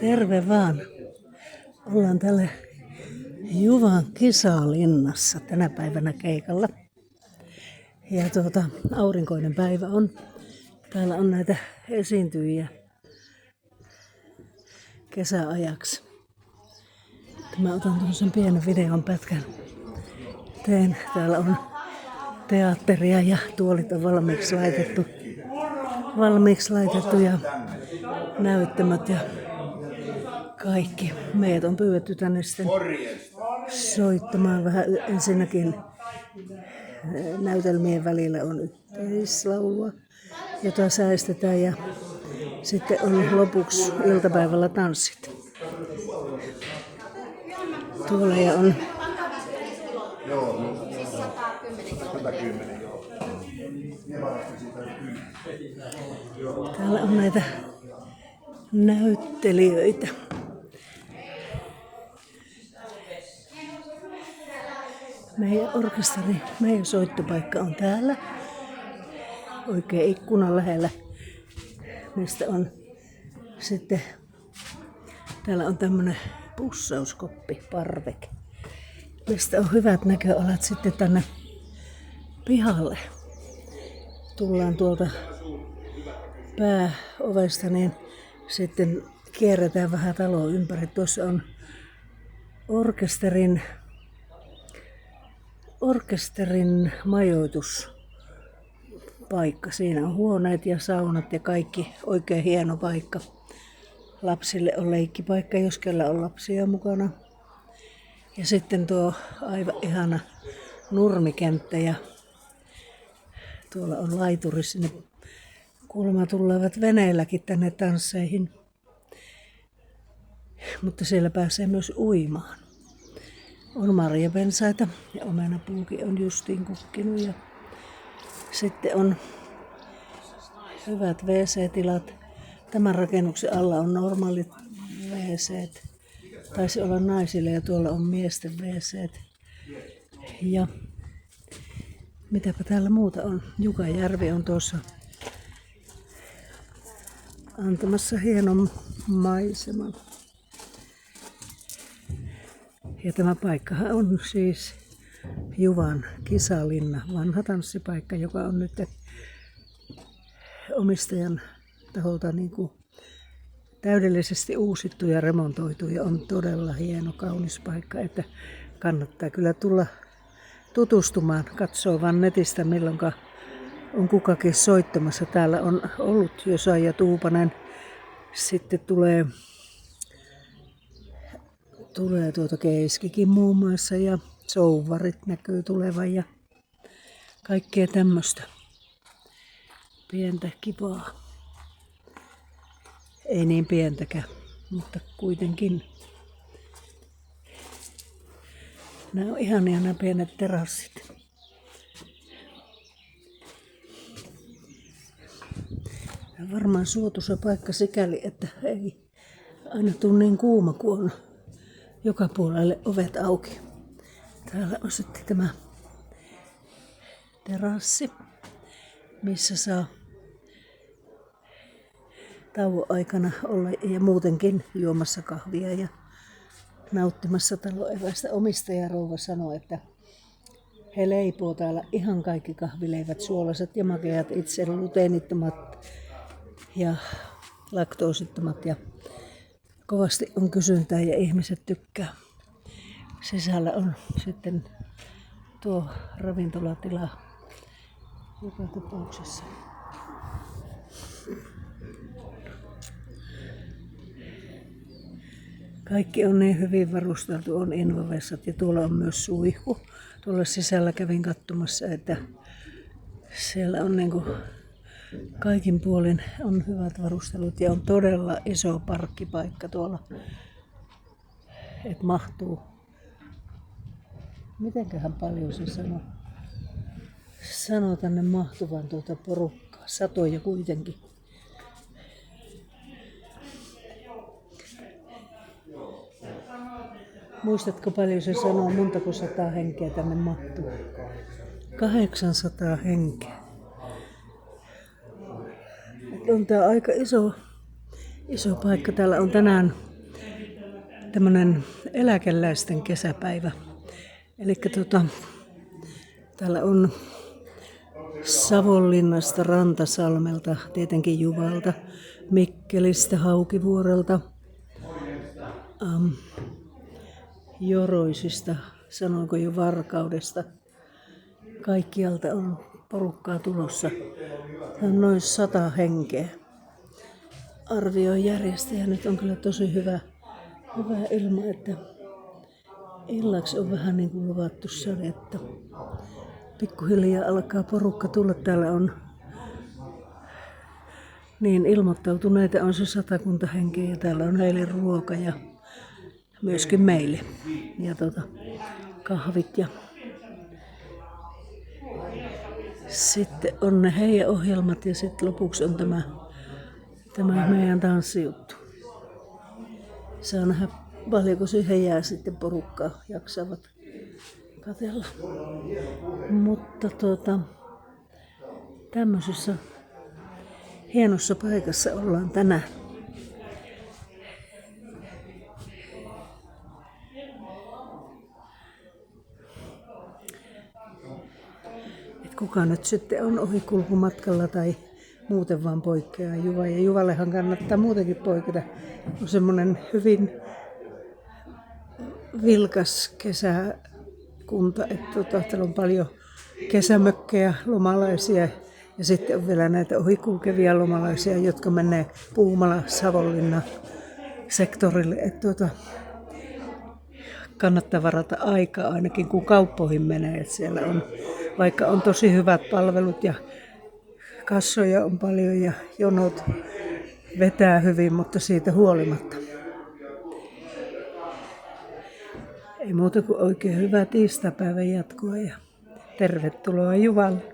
Terve vaan. Ollaan täällä Juvan Kisalinnassa tänä päivänä keikalla. Ja aurinkoinen päivä on. Täällä on näitä esiintyjiä kesäajaksi. Mä otan tuollaisen pienen videon pätkän. Täällä on teatteria ja tuolit on valmiiksi laitettu ja näyttämöt ja kaikki. Meidät on pyydetty tänne sitten soittamaan vähän ensinnäkin. Näytelmien välillä on yhteislaulua, jota säestetään ja sitten on lopuksi iltapäivällä tanssit. Tuolla ja on täällä on näitä näyttelijöitä. Meidän soittopaikka on täällä, oikein ikkunan lähellä, mistä on sitten, täällä on tämmönen pussauskoppi, parveke, mistä on hyvät näköalat sitten tänne pihalle. Tullaan tuolta pääovesta, niin sitten kierretään vähän taloa ympäri. Tuossa on orkesterin majoituspaikka. Siinä on huoneet ja saunat ja kaikki. Oikein hieno paikka. Lapsille on leikkipaikka, jos kellä on lapsia mukana. Ja sitten tuo aivan ihana nurmikenttä ja tuolla on laituri sinne. Kuulemma tulevat veneelläkin tänne tansseihin. Mutta siellä pääsee myös uimaan. On marjapensaita ja omenapuukin on justiin kukkinut ja sitten on hyvät WC-tilat. Tämän rakennuksen alla on normaalit WC:t. Taisi olla naisille ja tuolla on miesten WC:t. Ja mitäpä täällä muuta on? Jukajärvi on tuossa antamassa hienon maiseman. Ja tämä paikkahan on siis Juvan Kisalinna, vanha tanssipaikka, joka on nyt omistajan taholta niin kuin täydellisesti uusittu ja remontoitu ja on todella hieno, kaunis paikka, että kannattaa kyllä tulla tutustumaan, katsoa vaan netistä milloinka on kukakin soittamassa. Täällä on ollut Josaja Tuupanen, sitten tulee Keiskikin muun muassa ja Souvarit näkyy tulevan ja kaikkea tämmöistä pientä kipaa. Ei niin pientäkään, mutta kuitenkin. Nämä on ihania nämä pienet terassit. Tämä on varmaan suotuisa paikka sikäli, että ei aina tule niin kuuma, kun on joka puolelle ovet auki. Täällä on sitten tämä terassi, missä saa tauon aikana olla ja muutenkin juomassa kahvia ja nauttimassa talon evästä. Omistajarouva sanoi, että he leipoo täällä ihan kaikki kahvileivät, suolaiset ja makeat, itse gluteenittomat ja laktoosittomat ja kovasti on kysyntää ja ihmiset tykkää. Sisällä on sitten tuo ravintolatila joka tapauksessa. Kaikki on niin hyvin varusteltu, on invavessat ja tuolla on myös suihku. Tuolla sisällä kävin katsomassa, että siellä on niinku kaikin puolin on hyvät varustelut ja on todella iso parkkipaikka tuolla, että mahtuu. Mitenköhän paljon se sanoo tänne mahtuvan porukkaa, satoja kuitenkin. Muistatko paljon se sanoo, montako 100 henkeä tänne mahtuu? 800 henkeä. On tää aika iso paikka. Täällä on tänään tämmönen eläkeläisten kesäpäivä. Eli täällä on Savonlinnasta, Rantasalmelta, tietenkin Juvalta, Mikkelistä, Haukivuorelta, Joroisista, sanoinko jo Varkaudesta. Kaikkialta on porukkaa tulossa. On noin 100 henkeä. Arvioi järjestäjä. Nyt on kyllä tosi hyvä ilma, että illaksi on vähän niin kuin luvattu sade, että pikkuhiljaa alkaa porukka tulla. Täällä on niin ilmoittautuneita on se 100 henkeä ja täällä on heille ruoka ja myöskin meille. Ja kahvit ja sitten on ne heidän ohjelmat ja sitten lopuksi on tämä meidän tanssijuttu. Saa nähdä paljonko siihen jää sitten porukkaa jaksavat katsella. Mutta tämmöisessä hienossa paikassa ollaan tänään. Et kuka nyt sitten on ohikulkumatkalla tai muuten vaan poikkeaa Juva. Ja Juvallehan kannattaa muutenkin poiketa. On semmoinen hyvin vilkas kesäkunta, että täällä on paljon kesämökkejä, lomalaisia ja sitten on vielä näitä ohikulkevia lomalaisia, jotka menee Puumala, Savonlinna sektorille. Että kannattaa varata aikaa ainakin kun kauppoihin menee, että siellä on, vaikka on tosi hyvät palvelut ja kassoja on paljon ja jonot vetää hyvin, mutta siitä huolimatta. Ei muuta kuin oikein hyvää tiistaipäivän jatkoa ja tervetuloa Juvalle.